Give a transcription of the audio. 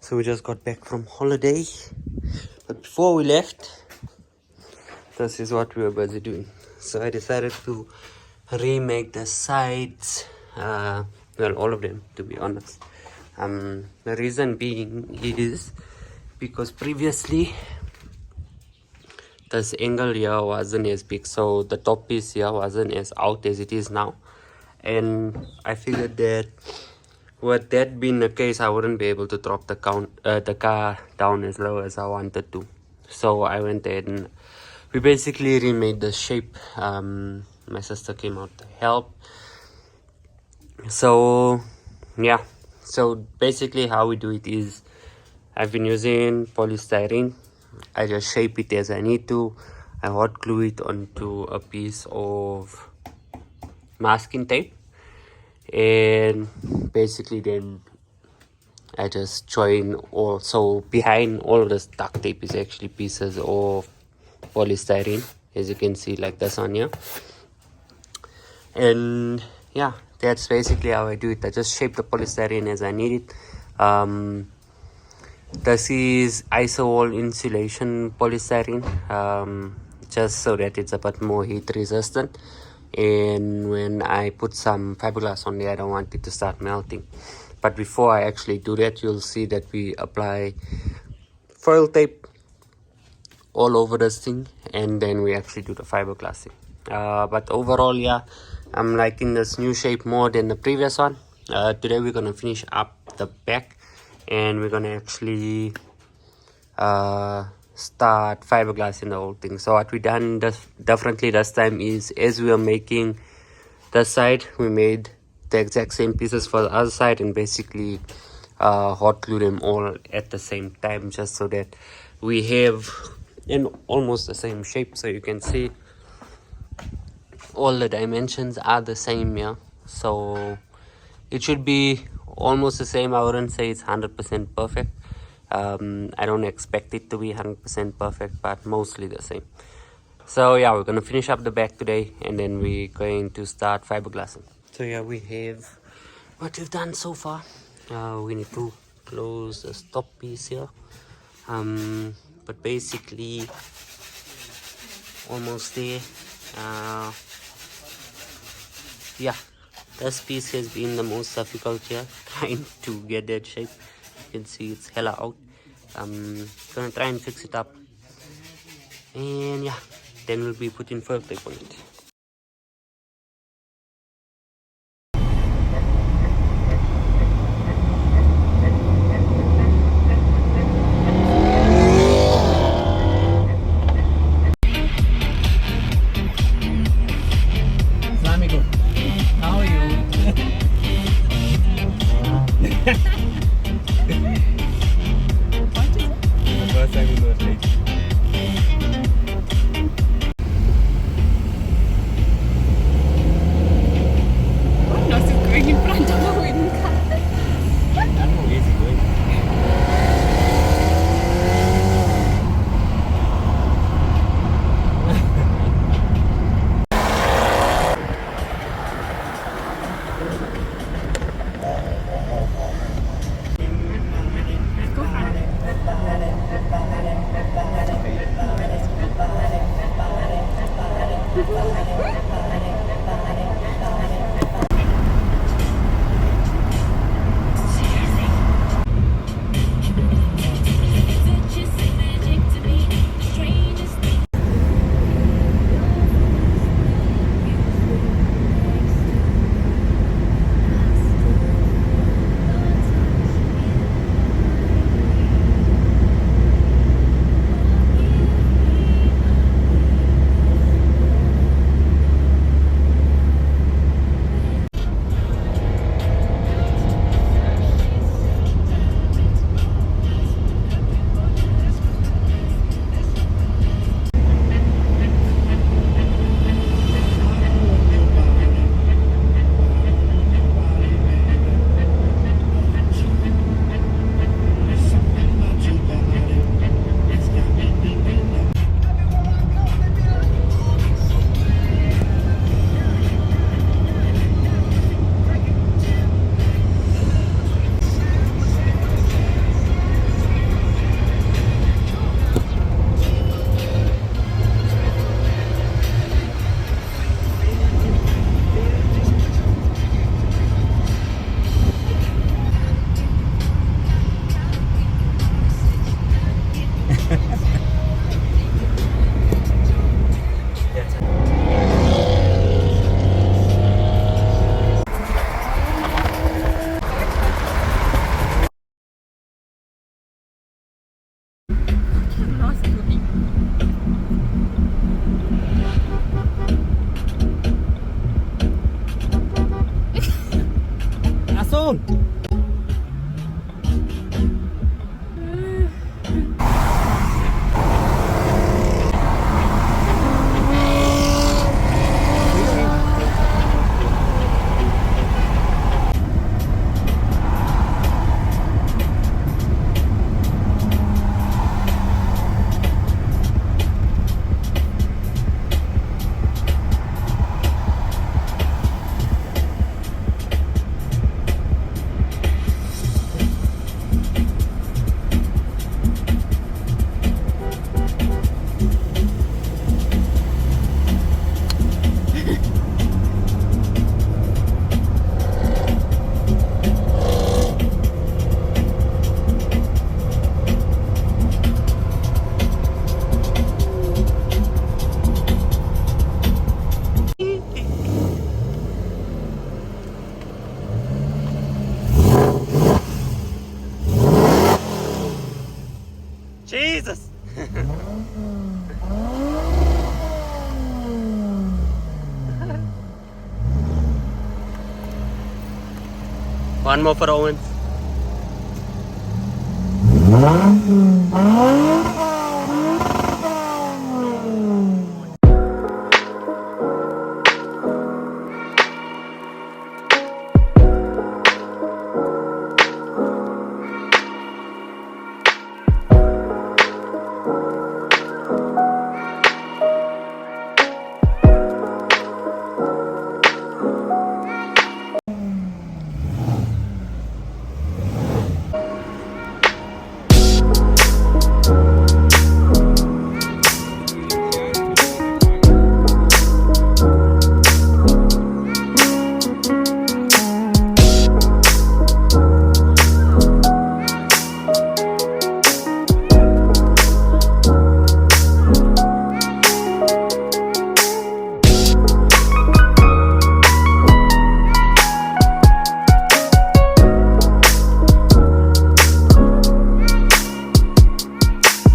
So we just got back from holiday, but before we left, this is what we were busy doing. So I decided to remake the sides, well, all of them, to be honest. The reason being is because previously this angle here wasn't as big, so the top piece here wasn't as out as it is now, and I figured that with that being the case, I wouldn't be able to drop the car down as low as I wanted to. So I went ahead and we basically remade the shape. My sister came out to help. So yeah, so basically how we do it is I've been using polystyrene. I just shape it as I need to. I hot glue it onto a piece of masking tape, and basically then I just join all. So behind all of this duct tape is actually pieces of polystyrene, as you can see, like this on here. And yeah, that's basically how I do it. I just shape the polystyrene as I need it. This is isowall insulation polystyrene, just so that it's a bit more heat resistant, and when I put some fiberglass on there, I don't want it to start melting. But before I actually do that, you'll see that we apply foil tape all over this thing, and then we actually do the fiberglassing. But overall, yeah, I'm liking this new shape more than the previous one. Today we're gonna finish up the back, and we're gonna actually start fiberglassing the whole thing. So what we done differently this time is, as we were making this side, we made the exact same pieces for the other side and basically hot glue them all at the same time, just so that we have in almost the same shape. So you can see all the dimensions are the same here, so it should be almost the same. I wouldn't say it's 100% perfect. I don't expect it to be 100% perfect, but mostly the same. So yeah, we're gonna finish up the back today, and then we're going to start fiberglassing. So yeah, we have what we've done so far. We need to close the stop piece here, but basically almost there. Yeah, this piece has been the most difficult here, trying to get that shape. You can see it's hella out. Gonna try and fix it up, and yeah, then we'll be putting foil tape on it. How are you? The first time we go late. Jesus! One more for Owens.